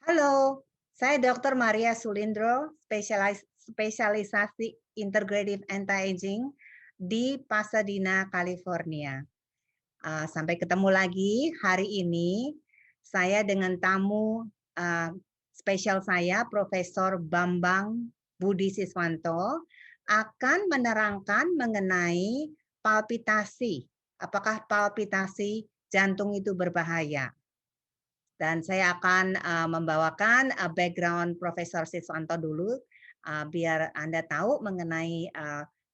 Halo, saya Dr. Maria Sulindro, spesialisasi Integrative Anti-Aging di Pasadena, California. Sampai ketemu lagi hari ini. Saya dengan tamu uh, spesial saya, Profesor Bambang Budi Siswanto, akan menerangkan mengenai palpitasi. Apakah palpitasi jantung itu berbahaya? Dan saya akan membawakan background Profesor Siswanto dulu, biar Anda tahu mengenai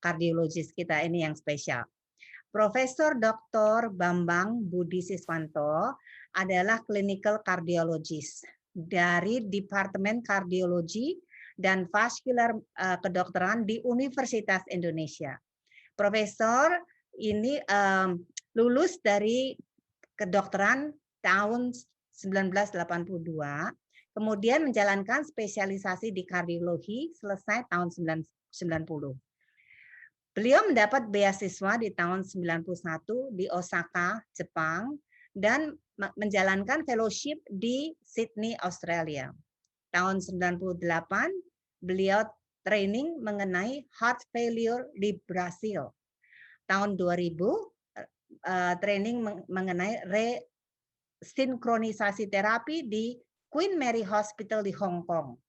kardiologis kita ini yang spesial. Profesor Dr. Bambang Budi Siswanto adalah clinical cardiologist dari Departemen Kardiologi dan Vaskular Kedokteran di Universitas Indonesia. Profesor ini lulus dari kedokteran tahun 1982, kemudian menjalankan spesialisasi di kardiologi selesai tahun 1990. Beliau mendapat beasiswa di tahun 91 di Osaka, Jepang, dan menjalankan fellowship di Sydney, Australia. Tahun 98, beliau training mengenai heart failure di Brasil. Tahun 2000, training mengenai resinkronisasi terapi di Queen Mary Hospital di Hong Kong.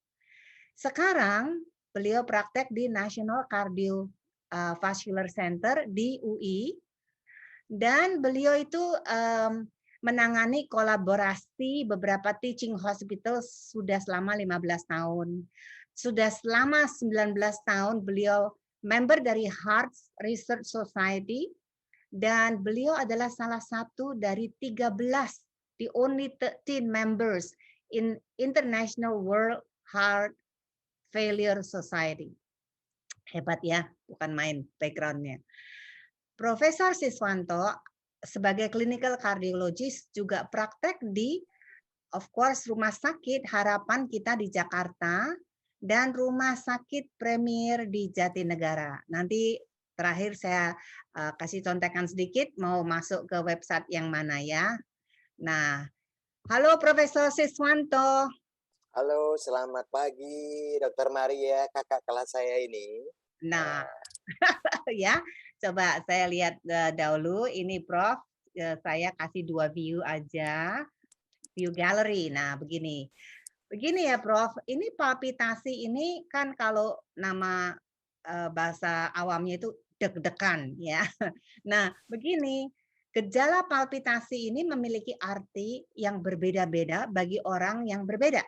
Sekarang beliau praktek di National Cardiovascular Center di UI, dan beliau itu menangani kolaborasi beberapa teaching hospital sudah selama 15 tahun. Sudah selama 19 tahun beliau member dari Heart Research Society, dan beliau adalah salah satu dari 13, the only 13 members in International World Heart Failure Society. Hebat ya, bukan main backgroundnya. Profesor Siswanto sebagai clinical cardiologist juga praktek di, of course, Rumah Sakit Harapan Kita di Jakarta dan Rumah Sakit Premier di Jatinegara. Nanti terakhir saya kasih contekan sedikit, mau masuk ke website yang mana ya. Nah, halo Profesor Siswanto. Halo, selamat pagi, Dokter Maria, kakak kelas saya ini. Nah, ya, coba saya lihat dahulu. Ini Prof, saya kasih 2 view aja, view gallery. Nah, begini. Begini ya Prof, ini palpitasi ini kan kalau nama bahasa awamnya itu deg-degan ya. Nah, begini, gejala palpitasi ini memiliki arti yang berbeda-beda bagi orang yang berbeda.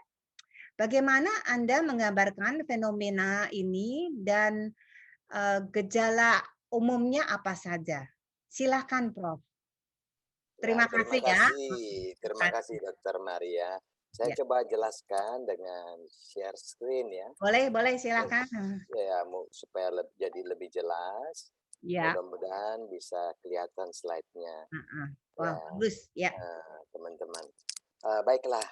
Bagaimana Anda menggambarkan fenomena ini dan gejala umumnya apa saja? Silakan Prof. Ya, Terima kasih ya. terima kasih Dokter Maria. Saya Ya. coba jelaskan dengan share screen ya, Boleh silakan. ya supaya jadi lebih jelas. Ya. Mudah-mudahan bisa kelihatan slide-nya. Wah, Ya, bagus ya. teman-teman. Baiklah,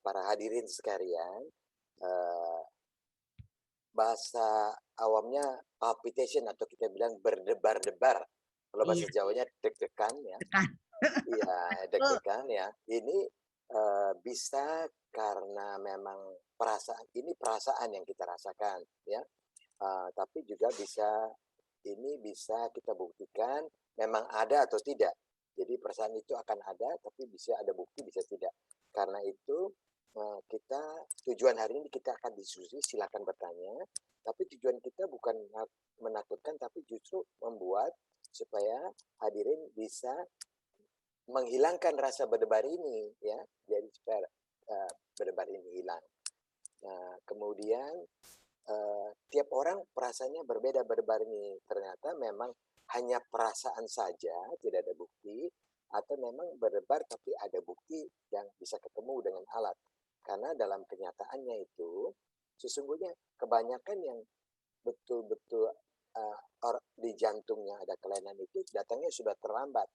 para hadirin sekalian. Bahasa awamnya palpitation atau kita bilang berdebar-debar. Kalau bahasa Iya, Jawanya deg-degan ya. tekan. Iya, deg-degan ya. Ini bisa karena memang perasaan yang kita rasakan ya. Tapi juga bisa kita buktikan memang ada atau tidak. Jadi perasaan itu akan ada, tapi bisa ada bukti, bisa tidak. Karena itu tujuan hari ini kita akan diskusi, silakan bertanya. Tapi tujuan kita bukan menakutkan, tapi justru membuat supaya hadirin bisa menghilangkan rasa berdebar ini, ya. Jadi supaya berdebar ini hilang. Nah, kemudian tiap orang perasaannya berbeda berdebar ini. Ternyata memang hanya perasaan saja, tidak ada bukti, atau memang berdebar tapi ada bukti yang bisa ketemu dengan alat. Karena dalam kenyataannya itu, sesungguhnya kebanyakan yang betul-betul di jantungnya ada kelainan itu datangnya sudah terlambat.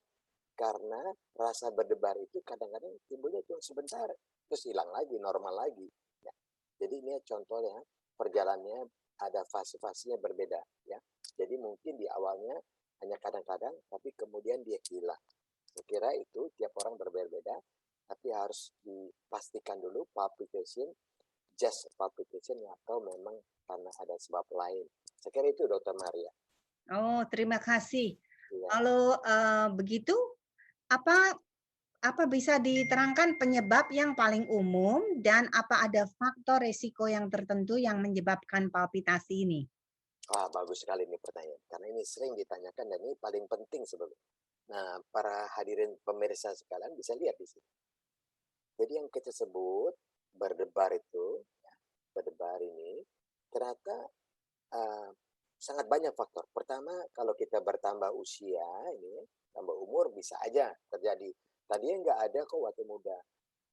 Karena rasa berdebar itu kadang-kadang timbulnya cuma sebentar, terus hilang lagi, normal lagi. Ya. Jadi ini contohnya, perjalanannya ada fase-fasenya berbeda. Ya. Jadi mungkin di awalnya hanya kadang-kadang, tapi kemudian dia hilang. Saya kira itu tiap orang berbeda-beda. tapi harus dipastikan dulu palpitation, just palpitation atau memang karena ada sebab lain. Saya kira itu Dokter Maria. Oh, terima kasih. Ya. Kalau begitu, apa bisa diterangkan penyebab yang paling umum dan apa ada faktor risiko yang tertentu yang menyebabkan palpitasi ini? Bagus sekali nih pertanyaan, karena ini sering ditanyakan dan ini paling penting sebetulnya. Nah, para hadirin pemirsa sekalian bisa lihat di sini. Jadi yang kita sebut berdebar itu, ya, berdebar ini ternyata sangat banyak faktor. Pertama, kalau kita bertambah usia, ini tambah umur bisa aja terjadi. Tadinya nggak ada kok waktu muda.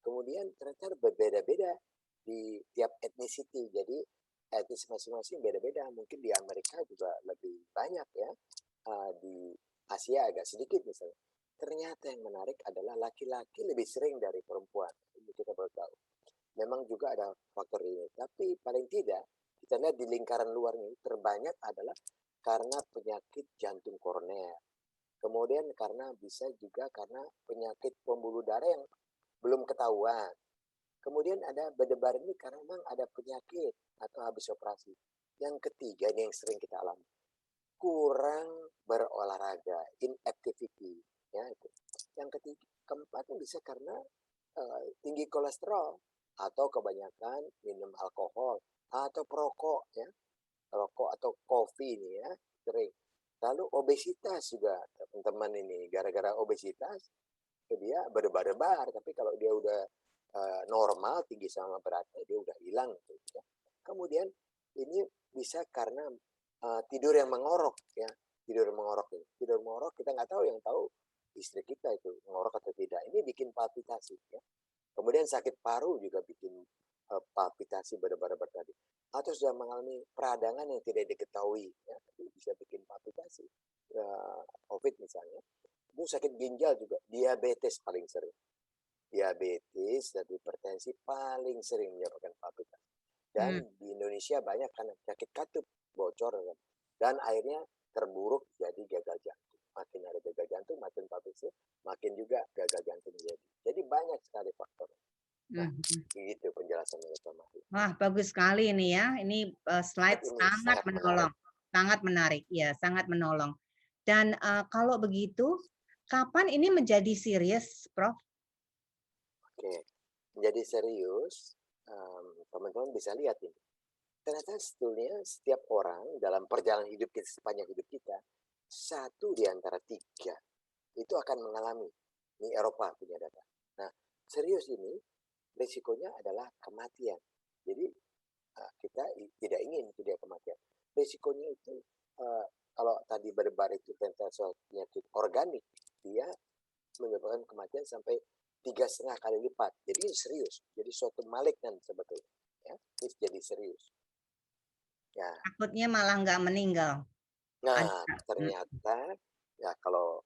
Kemudian ternyata berbeda-beda di tiap etnisiti. Jadi etnis masing-masing beda-beda. Mungkin di Amerika juga lebih banyak ya. Di Asia agak sedikit misalnya. Ternyata yang menarik adalah laki-laki lebih sering dari perempuan. Ini kita baru tahu. Memang juga ada faktor ini. Tapi paling tidak, kita lihat di lingkaran luar ini terbanyak adalah karena penyakit jantung koroner. Kemudian bisa juga karena penyakit pembuluh darah yang belum ketahuan. Kemudian ada berdebar ini karena memang ada penyakit atau habis operasi. Yang ketiga ini yang sering kita alami, kurang berolahraga, inactivity, ya itu. Yang ketiga, keempat bisa karena tinggi kolesterol atau kebanyakan minum alkohol atau perokok ya, rokok atau kopi ini ya sering. Lalu obesitas juga teman-teman ini, gara-gara obesitas dia berdebar-debar, tapi kalau dia udah normal tinggi sama beratnya dia udah hilang gitu ya. Kemudian ini bisa karena tidur yang mengorok ya, tidur mengorok kita nggak tahu, yang tahu istri kita itu mengorok atau tidak. Ini bikin palpitasi ya. Kemudian sakit paru juga bikin palpitasi berdebar-debar tadi. Atau sudah mengalami peradangan yang tidak diketahui ya, bisa bikin palpitasi. COVID misalnya. Itu sakit ginjal juga, diabetes paling sering. Diabetes dan hipertensi paling sering menyebabkan palpitasi. Dan di Indonesia banyak karena penyakit katup, bocor, dan akhirnya terburuk jadi gagal jantung. Makin ada gagal jantung, makin palpitasi, makin juga gagal jantung jadi. Jadi banyak sekali faktor. Nah, begitu penjelasannya Pak Mahdi. Wah, bagus sekali ini ya. Ini slide sangat menolong. Sangat menarik. Ya, sangat menolong. Dan kalau begitu, kapan ini menjadi serius, Prof? Oke, menjadi serius, teman-teman bisa lihat ini. Ternyata sebetulnya setiap orang dalam perjalanan hidup kita, sepanjang hidup kita, 1 di antara 3 itu akan mengalami. Ini Eropa punya data. Nah, serius ini risikonya adalah kematian. Jadi kita tidak ingin tidak kematian. Risikonya itu kalau tadi berdebar itu tentang penyakit organik, dia menyebabkan kematian sampai 3,5 kali lipat. Jadi ini serius. Jadi suatu malignan sebetulnya. Ya, ini jadi serius. Ya. Takutnya malah nggak meninggal. Nah, ternyata ya kalau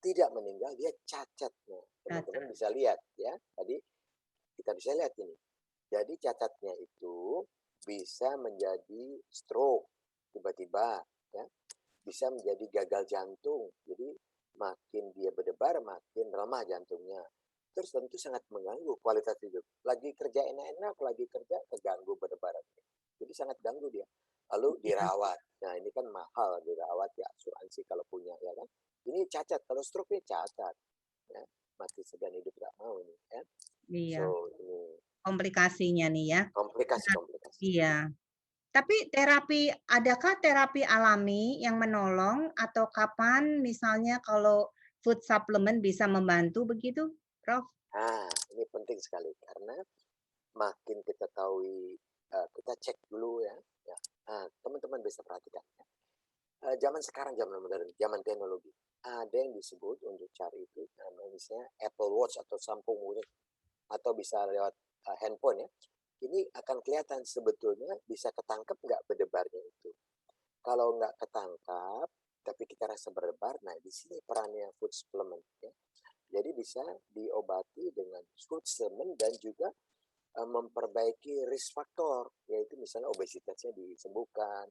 tidak meninggal dia cacat. Nah, teman-teman bisa lihat ya. Tadi kita bisa lihat ini. Jadi cacatnya itu bisa menjadi stroke tiba-tiba ya. Bisa menjadi gagal jantung. Jadi makin dia berdebar makin lemah jantungnya. Terus tentu sangat mengganggu kualitas hidup. Lagi kerja enak-enak, lagi kerja terganggu berdebaran. Jadi sangat ganggu dia. Lalu dirawat. Nah, ini kan mahal dirawat ya, asuransi kalau punya ya kan. Ini cacat, kalau stroke ini cacat. Ya, mati segan hidup nggak mau ini ya. Iya. So, ini komplikasinya nih ya. Komplikasi. Iya. Tapi adakah terapi alami yang menolong atau kapan misalnya kalau food supplement bisa membantu begitu, Prof? Ini penting sekali karena makin kita tahu, kita cek dulu ya. Teman-teman bisa perhatikan. Zaman sekarang, zaman modern, zaman teknologi, ada yang disebut untuk cari itu, misalnya Apple Watch atau sambung watch, atau bisa lewat handphone ya. Ini akan kelihatan sebetulnya bisa ketangkep nggak berdebarnya itu. Kalau nggak ketangkap, tapi kita rasa berdebar, nah di sini perannya food supplement ya. Jadi bisa diobati dengan food supplement dan juga memperbaiki risk factor, yaitu misalnya obesitasnya disembuhkan,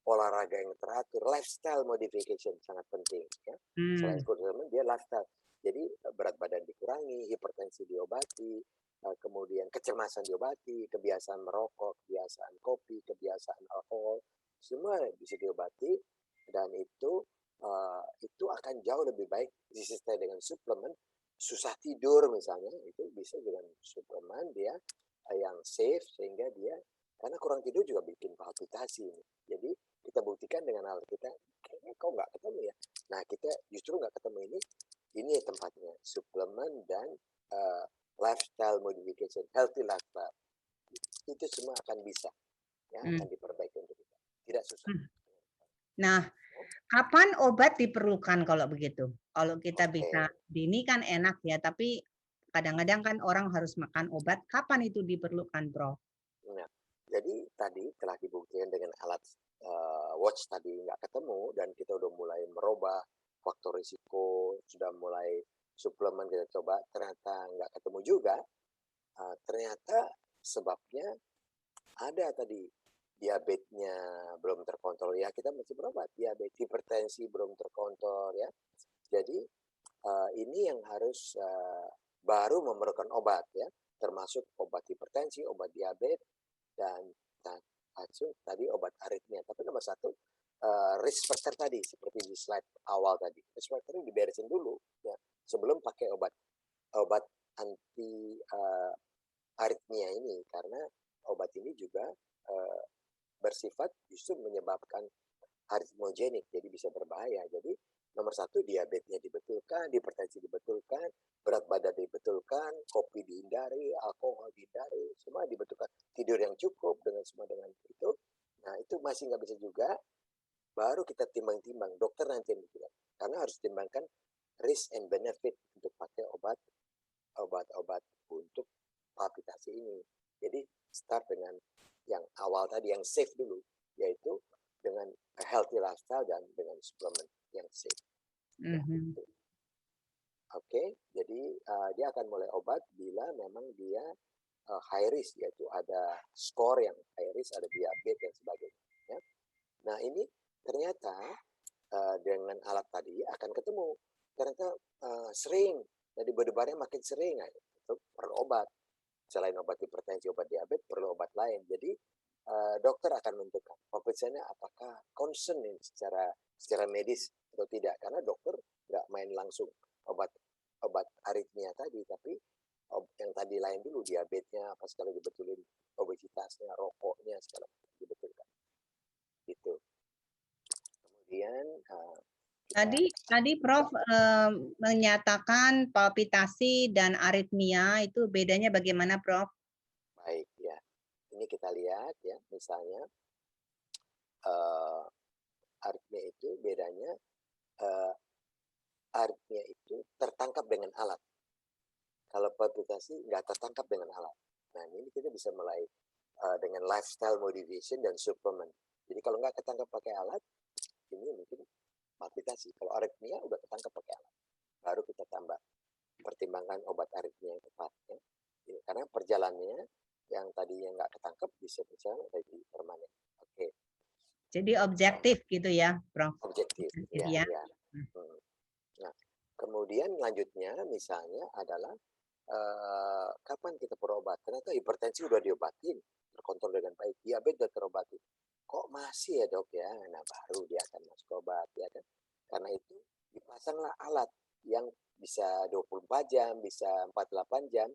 olahraga yang teratur, lifestyle modification sangat penting ya. Selain food supplement, dia lifestyle. Jadi berat badan dikurangi, hipertensi diobati, kemudian kecemasan diobati, kebiasaan merokok, kebiasaan kopi, kebiasaan alkohol, semua bisa diobati, dan itu akan jauh lebih baik disertai dengan suplemen. Susah tidur misalnya, itu bisa dengan suplemen dia yang safe, sehingga dia, karena kurang tidur juga bikin palpitasi. Jadi kita buktikan dengan hal kita, kayaknya kok nggak ketemu ya. Nah, kita justru nggak ketemu ini tempatnya, suplemen dan lifestyle modification, healthy lifestyle. Itu semua akan bisa, ya, akan diperbaiki untuk kita. Tidak susah. Nah, kapan obat diperlukan kalau begitu? Kalau kita bisa, ini kan enak ya, tapi kadang-kadang kan orang harus makan obat. Kapan itu diperlukan, Prof? Nah, jadi tadi telah dibuktikan dengan alat watch tadi nggak ketemu, dan kita udah mulai merubah faktor risiko, sudah mulai suplemen kita coba, ternyata nggak ketemu juga. Ternyata sebabnya ada tadi, diabetesnya belum terkontrol, ya kita mesti berobat. Diabetes, hipertensi belum terkontrol, ya. Jadi ini yang harus baru memerlukan obat, ya, termasuk obat hipertensi, obat diabetes, dan tadi obat aritmia. Tapi nomor satu, risk factor tadi, seperti di slide awal tadi, risk factor diberesin dulu, ya, sebelum pakai obat anti aritmia ini, karena obat ini juga bersifat justru menyebabkan aritmogenik, jadi bisa berbahaya. Jadi nomor satu, diabetesnya dibetulkan, hipertensi dibetulkan, berat badan dibetulkan, kopi dihindari, alkohol dihindari, semua dibetulkan. Tidur yang cukup dengan itu. Nah, itu masih nggak bisa juga, baru kita timbang-timbang. Dokter nanti yang bilang, karena harus timbangkan risk and benefit untuk pakai obat-obat untuk palpitasi ini. Jadi start dengan yang awal tadi, yang safe dulu, yaitu dengan healthy lifestyle dan dengan suplemen yang safe. Oke, jadi dia akan mulai obat bila memang dia high risk, yaitu ada skor yang high risk, ada diabetes dan sebagainya. Ya. Nah, ini ternyata dengan alat tadi akan ketemu. Ternyata sering, jadi berdebarnya makin sering, itu perlu obat. Selain obat hipertensi, obat diabetes, perlu obat lain. Jadi dokter akan menentukan pemeriksaannya apakah concern secara medis atau tidak, karena dokter nggak main langsung obat aritmia tadi, tapi yang tadi lain dulu, diabetesnya apa segala dibetulin, obesitasnya, rokoknya segala dibetulkan. Gitu. Kemudian Tadi Prof menyatakan palpitasi dan aritmia, itu bedanya bagaimana, Prof? Baik, ya. Ini kita lihat, ya, misalnya aritmia itu bedanya, aritmia itu tertangkap dengan alat. Kalau palpitasi nggak tertangkap dengan alat. Nah, ini kita bisa mulai dengan lifestyle modification dan suplemen. Jadi kalau nggak ketangkap pakai alat, ini mungkin palpitasi. Kalau aritmia udah ketangkap pakai alat, baru kita tambah pertimbangkan obat aritmia yang tepat. Ya. Karena perjalanannya yang tadinya nggak ketangkap bisa jadi permanen. Oke. Jadi objektif gitu ya, Prof? Objektif, ya. Nah, kemudian lanjutnya misalnya adalah kapan kita berobat? Ternyata hipertensi udah diobatin, terkontrol dengan baik, diabetes udah terobati. Kok masih ya, Dok, ya? Nah, baru dia akan masuk obat, ya kan? Karena itu dipasanglah alat yang bisa 24 jam, bisa 48 jam,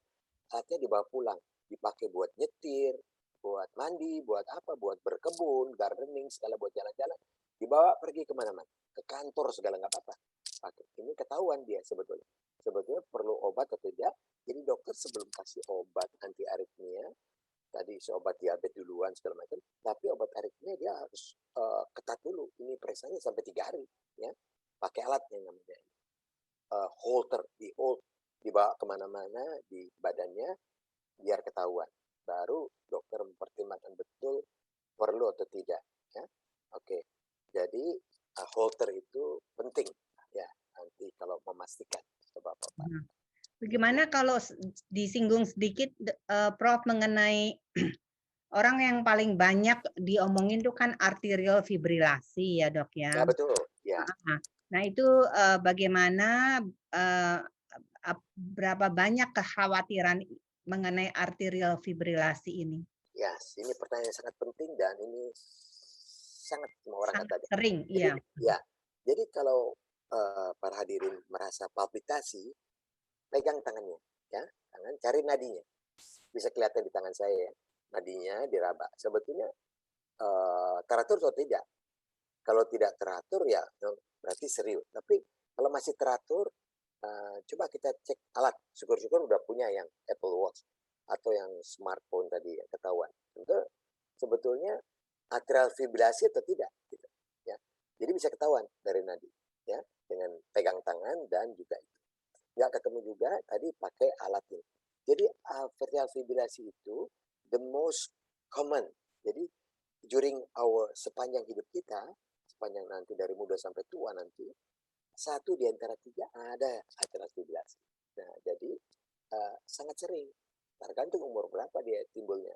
alatnya dibawa pulang, dipakai buat nyetir, buat mandi, buat apa, buat berkebun, gardening, segala, buat jalan-jalan, dibawa pergi kemana-mana, ke kantor segala, nggak apa-apa. Ini ketahuan dia sebetulnya perlu obat atau tidak. Jadi dokter sebelum kasih obat anti aritmia, tadi obat diabetes duluan segala macam, tapi obat aritmia dia harus ketat dulu. Ini periksanya sampai 3 hari, ya, pakai alat yang namanya holter, dibawa kemana-mana di badannya biar ketahuan. Baru dokter mempertimbangkan betul perlu atau tidak, ya. Oke. Jadi holter itu penting, ya, nanti kalau memastikan Bapak. Bagaimana kalau disinggung sedikit, Prof, mengenai orang yang paling banyak diomongin itu kan arterial fibrilasi ya, Dok, ya? Ya, betul. Ya. Nah, itu bagaimana berapa banyak kekhawatiran mengenai arterial fibrilasi ini? Ya, ini pertanyaan yang sangat penting dan ini sangat semua orang Sangat tanya. sering, Jadi iya. ya, jadi kalau para hadirin merasa palpitasi, pegang tangannya, ya, tangan cari nadinya. Bisa kelihatan di tangan saya ya, nadinya diraba. Sebetulnya teratur atau tidak? Kalau tidak teratur ya berarti serius. Tapi kalau masih teratur, coba kita cek alat. Syukur-syukur udah punya yang Apple Watch atau yang smartphone tadi ya, ketahuan. Itu sebetulnya atrial fibrilasi atau tidak, gitu, ya. Jadi bisa ketahuan dari nadi, ya, dengan pegang tangan dan juga itu. Nggak ketemu juga tadi pakai alat ini. Jadi atrial fibrilasi itu the most common. Jadi during sepanjang hidup kita, sepanjang nanti dari muda sampai tua nanti, 1 di antara 3 ada atrial fibrilasi. Nah, jadi sangat sering, tergantung umur berapa dia timbulnya.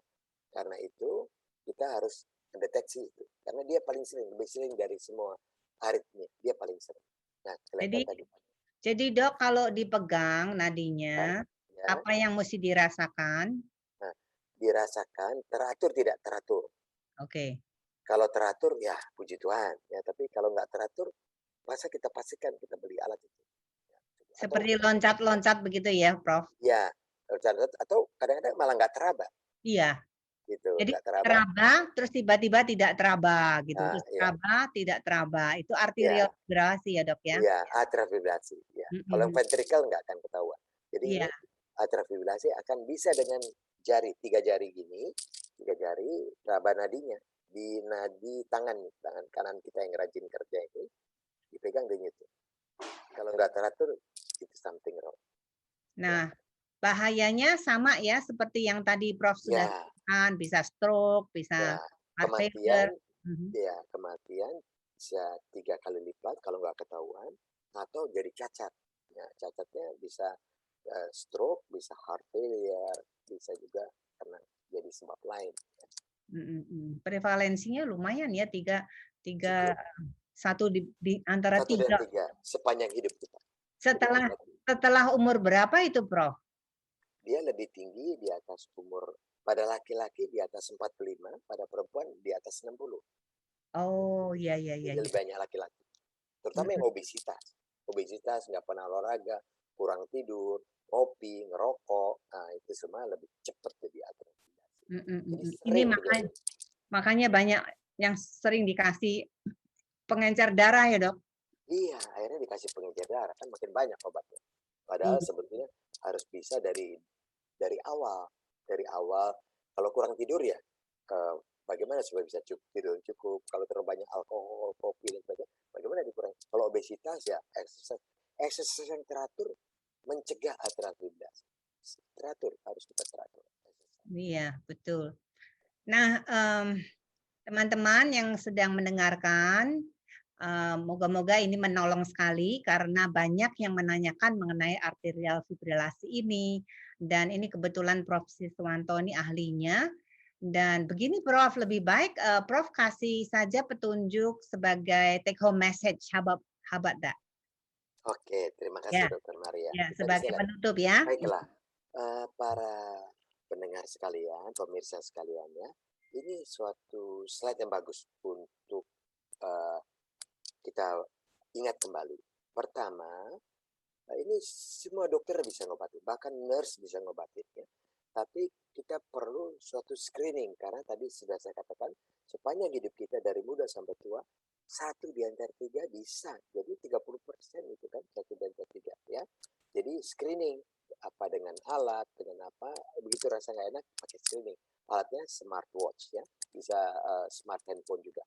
Karena itu kita harus mendeteksi itu, karena dia paling sering, lebih sering dari semua aritmia, dia paling sering. Nah, kelihatan tadi. Jadi Dok, kalau dipegang nadinya, Ya, apa yang mesti dirasakan? nah, dirasakan teratur tidak teratur. Oke. Kalau teratur ya puji Tuhan, ya, tapi kalau nggak teratur, masa kita pastikan kita beli alat itu. Ya, atau Seperti loncat-loncat begitu ya, Prof? ya, atau kadang-kadang malah nggak teraba, Iya. gitu, Jadi nggak teraba. teraba, terus tiba-tiba tidak teraba gitu. Nah, Terus ya, teraba, tidak teraba. Itu arterial ya, fibrillasi ya, Dok ya? ya, atrial fibrillasi. Ya. Kalau yang Mhm. ventricle nggak akan ketahuan. Jadi ini Iya. atrial fibrillasi akan bisa dengan jari, 3 jari gini, 3 jari raba nadinya di nadi tangan kanan kita yang rajin kerja ini, dipegang denyut. Kalau nggak teratur, itu something wrong. Ya. Nah, bahayanya sama ya seperti yang tadi Prof sudah Ya, katakan, bisa stroke, bisa ya, heart kematian, failure. Mhm. ya, kematian bisa 3 kali lipat kalau nggak ketahuan, atau jadi cacat. Ya, cacatnya bisa stroke, bisa heart failure, bisa juga karena jadi sebab lain. Mhm, mhm. Prevalensinya lumayan ya, tiga tiga Cukup satu di antara 1 dan 3. 3 sepanjang hidup kita. Jadi Setelah berarti setelah umur berapa itu, Prof? dia lebih tinggi di atas umur, pada laki-laki di atas 45, pada perempuan di atas 60. Oh, iya iya iya Jadi iya. lebih banyak laki-laki. Terutama Mhm, yang obesitas. Obesitas, nggak pernah olahraga, kurang tidur, kopi, ngerokok, nah itu semua lebih cepat jadi atrofiasi. mhm, Jadi mhm. Ini sering kejadian. makanya banyak yang sering dikasih pengencer darah ya, Dok? Iya, akhirnya dikasih pengencer darah, kan makin banyak obatnya. Padahal Iya. sebetulnya harus bisa dari awal. Dari awal, kalau kurang tidur ya, bagaimana supaya bisa tidur yang cukup. Kalau terlalu banyak alkohol, kopi, dan sebagainya, bagaimana dikurangi. Kalau obesitas ya exercise. Exercise yang teratur mencegah atrial fibrillasi. Teratur, harus kita teratur. Iya, betul. Nah, teman-teman yang sedang mendengarkan, moga-moga ini menolong sekali karena banyak yang menanyakan mengenai arterial fibrilasi ini. Dan ini kebetulan Prof. Siswanto ini ahlinya. Dan begini Prof, lebih baik Prof kasih saja petunjuk sebagai take home message. How about that? Oke, terima kasih Ya, Dokter Maria. ya Tadi sebagai saya lihat. penutup ya. Baiklah, para pendengar sekalian, pemirsa sekalian ya, ini suatu slide yang bagus untuk eh, kita ingat kembali. Pertama, ini semua dokter bisa ngobatin, bahkan nurse bisa ngobatin ya. Tapi kita perlu suatu screening karena tadi sudah saya katakan sepanjang hidup kita dari muda sampai tua 1 di antara 3 bisa. Jadi 30% itu kan 1 di antara 3 ya. Jadi screening apa dengan alat, dengan apa, begitu rasa nggak enak pakai screening. Alatnya smartwatch ya, bisa smart handphone juga.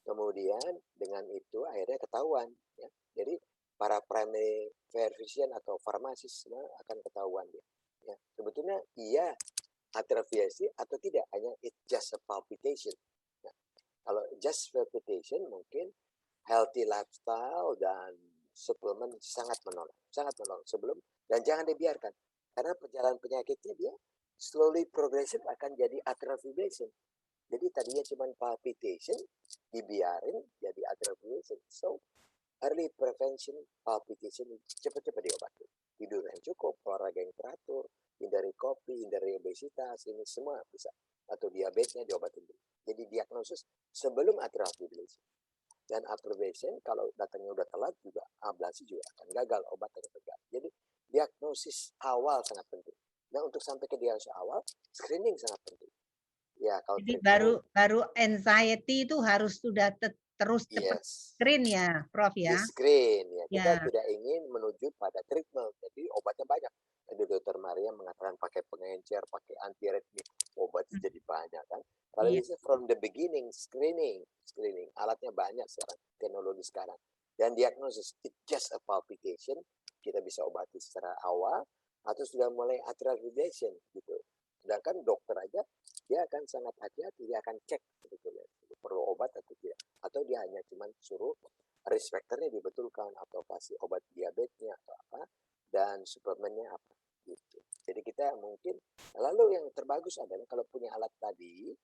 Kemudian dengan itu akhirnya ketahuan ya. Jadi para primary care physician atau farmasis semua akan ketahuan dia. Ya, sebetulnya iya atrial fibrillasi atau tidak, hanya it's just a palpitation. Ya, kalau just palpitation mungkin healthy lifestyle dan suplemen sangat menolong sebelum, dan jangan dibiarkan karena perjalanan penyakitnya dia slowly progression akan jadi atrial fibrillation. Jadi tadinya cuma palpitation, dibiarin jadi atrial fibrillation. So early prevention palpitation cepat-cepat diobati. tidur yang cukup, olahraga yang teratur, hindari kopi, hindari obesitas, ini semua bisa. Atau diabetesnya diobatin dulu. Jadi diagnosis sebelum atrial fibrillation. Dan abbreviation kalau datangnya udah telat juga ablasi juga akan gagal, obat akan gagal. Jadi diagnosis awal sangat penting. Nah untuk sampai ke diagnosis awal, screening sangat penting. Ya kalau Jadi treatment, baru anxiety itu harus sudah terus cepat yes, screen ya, Prof di ya. screen ya. Kita Ya. tidak ingin menuju pada treatment, jadi obatnya banyak. Tadi Dokter Maria mengatakan pakai pengencer, pakai antiaritmik, obatnya jadi banyak kan. Kalau Iya. bisa from the beginning, screening, alatnya banyak sekarang, teknologi sekarang. Dan diagnosis, it just a palpitation, kita bisa obati secara awal, atau sudah mulai atrial fibrillation gitu. Sedangkan dokter aja, dia akan sangat hati-hati, dia akan cek sebetulnya perlu obat atau tidak. Atau dia hanya cuma suruh risk factor-nya dibetulkan, atau kasih obat diabetesnya atau apa, dan suplemennya apa gitu. Jadi kita mungkin, lalu yang terbagus adalah kalau punya alat tadi,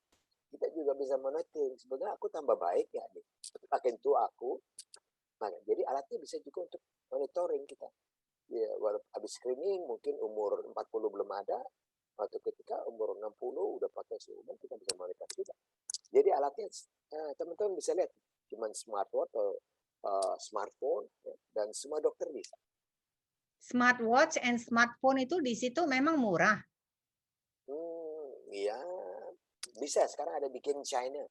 kita juga bisa monitoring sebenarnya aku tambah baik ya nih, makin tua aku. Nah, jadi alatnya bisa juga untuk monitoring kita. Ya, walaupun habis screening mungkin umur 40 belum ada, atau ketika umur 60 udah pakai suhu, kita bisa monitor juga. Jadi alatnya teman-teman bisa lihat, cuman smartwatch atau smartphone ya, dan semua dokter bisa. Smartwatch and smartphone itu di situ memang murah. Ya bisa. Sekarang ada bikin China.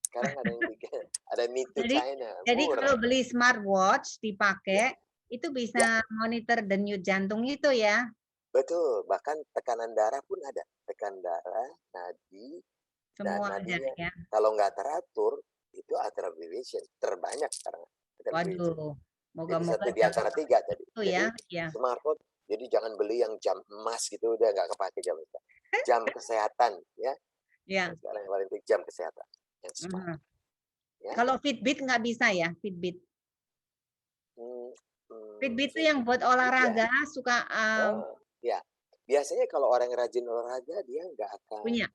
Sekarang ada yang bikin, ada Me Too China. Jadi Murah. kalau beli smartwatch dipakai, Ya. itu bisa monitor denyut jantung itu ya. Betul. Bahkan tekanan darah pun ada. Tekanan darah, nadi, dan Semua ada nadinya. ya. Kalau nggak teratur, itu atrial fibrillation. Terbanyak sekarang. Waduh, Jadi moga-moga satu di antara 3 tadi. itu Jadi ya. smartphone, jadi jangan beli yang jam emas gitu, udah nggak kepake jam itu. Jam kesehatan ya. Ya. Sekarang yang paling penting jam kesehatan. Yang smart. Ya. Kalau Fitbit nggak bisa ya, Fitbit. Fitbit itu yang buat Ya. olahraga suka Ya. Biasanya kalau orang rajin olahraga dia nggak akan punya.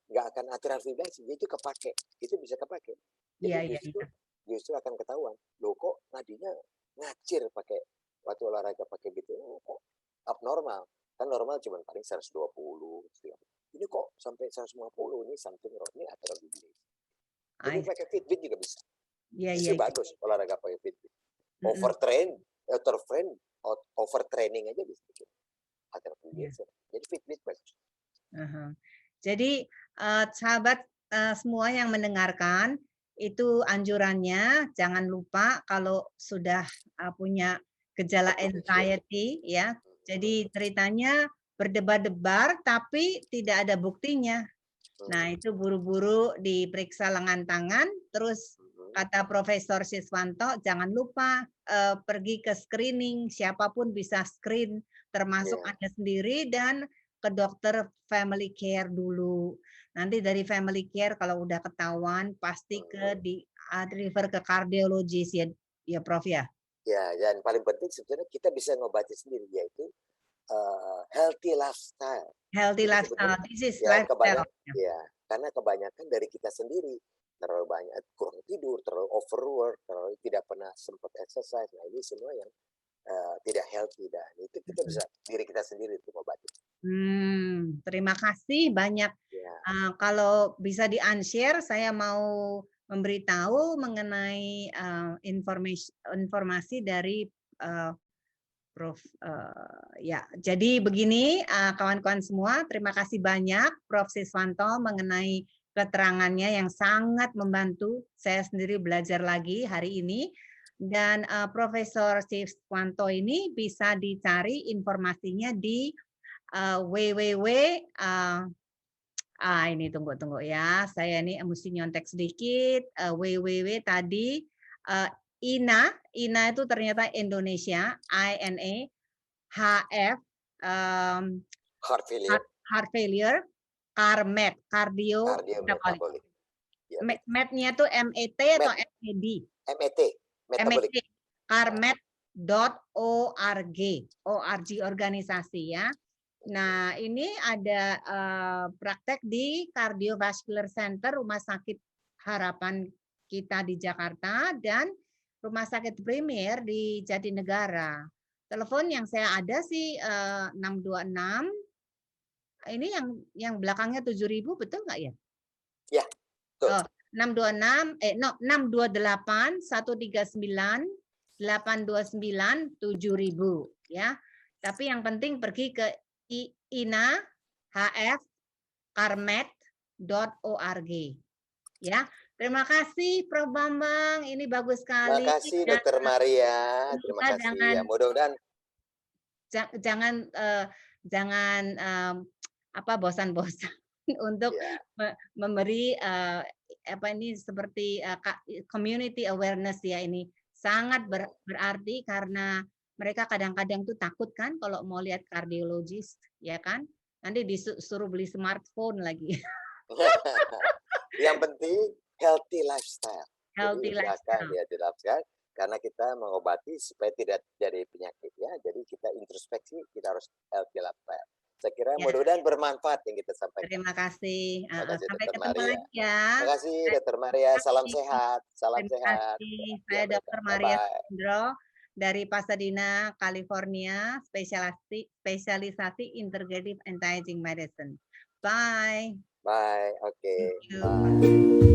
Nggak akan atrial fibrillation, dia itu kepake, itu bisa kepake. Jadi justru akan ketahuan, loh kok nadinya ngacir pakai waktu olahraga pakai gitu, kok abnormal. Kan normal cuma paling 120. Ini kok sampai 150, ini something wrong, ini atrial fibrillation. Jadi pakai Fitbit juga bisa. Justru bagus olahraga pakai Fitbit. Overtraining aja bisa bikin atrial fibrillation. Jadi Fitbit bagus. Jadi sahabat semua yang mendengarkan, itu anjurannya jangan lupa kalau sudah punya gejala anxiety ya. Jadi ceritanya berdebar-debar tapi tidak ada buktinya. Nah, itu buru-buru diperiksa lengan tangan, terus kata Profesor Siswanto jangan lupa pergi ke screening, siapapun bisa screen termasuk Anda sendiri, dan ke dokter family care dulu. Nanti dari family care kalau udah ketahuan pasti refer ke kardiologis ya Prof ya. Ya, dan paling penting sebetulnya kita bisa ngobati sendiri, yaitu healthy lifestyle. Healthy lifestyle, this is lifestyle. Ya, karena kebanyakan dari kita sendiri, terlalu banyak kurang tidur, terlalu overwork, terlalu tidak pernah sempat exercise. Nah ini semua yang tidak healthy, dan itu kita bisa diri kita sendiri untuk mengobati. Terima kasih banyak. Ya. Kalau bisa di-unshare, saya mau memberitahu mengenai informasi dari Prof. Ya, jadi begini kawan-kawan semua, terima kasih banyak Prof. Siswanto mengenai keterangannya yang sangat membantu saya sendiri belajar lagi hari ini. Dan Profesor Siswanto ini bisa dicari informasinya di ini tunggu ya, saya ini mesti nyontek sedikit. www tadi INA itu ternyata Indonesia, INA, HF, heart failure, CARMED, cardiometabolic. MET-nya tuh MET atau MED? MET, metabolic. CARMED.org, organisasi ya. Nah, ini ada praktek di Cardiovascular Center Rumah Sakit Harapan kita di Jakarta dan Rumah Sakit Premier di Jatinegara. Telepon yang saya ada sih 626. Ini yang belakangnya 7.000 betul nggak ya? Ya, betul. Oh, 628 139 829 7.000 ya. Tapi yang penting pergi ke inahfkarmet.org ya. Terima kasih Prof Bambang, ini bagus Terima sekali. kasih Dr. Maria, terima Kita kasih ya. Mudah-mudahan jangan bosan-bosan untuk ya. memberi ini seperti community awareness ya, ini sangat berarti karena mereka kadang-kadang tuh takut kan kalau mau lihat kardiologis ya kan, nanti disuruh beli smartphone lagi. Yang penting healthy lifestyle. Healthy Jadi lifestyle. usahakan healthy lifestyle karena kita mengobati supaya tidak jadi penyakit ya. Jadi kita introspeksi, kita harus healthy lifestyle. Saya kira Ya. mudah-mudahan bermanfaat yang kita sampaikan. Terima kasih. Terima kasih Sampai Dr. ketemu Maria. lagi ya. Terima kasih Dr. Maria. Salam sehat. Salam Terima sehat. kasih. Ya, Saya Dr. Maria bye-bye. Sindro dari Pasadena, California, spesialisasi integrative anti-aging medicine. Bye. Bye. Oke. Thank you. Bye.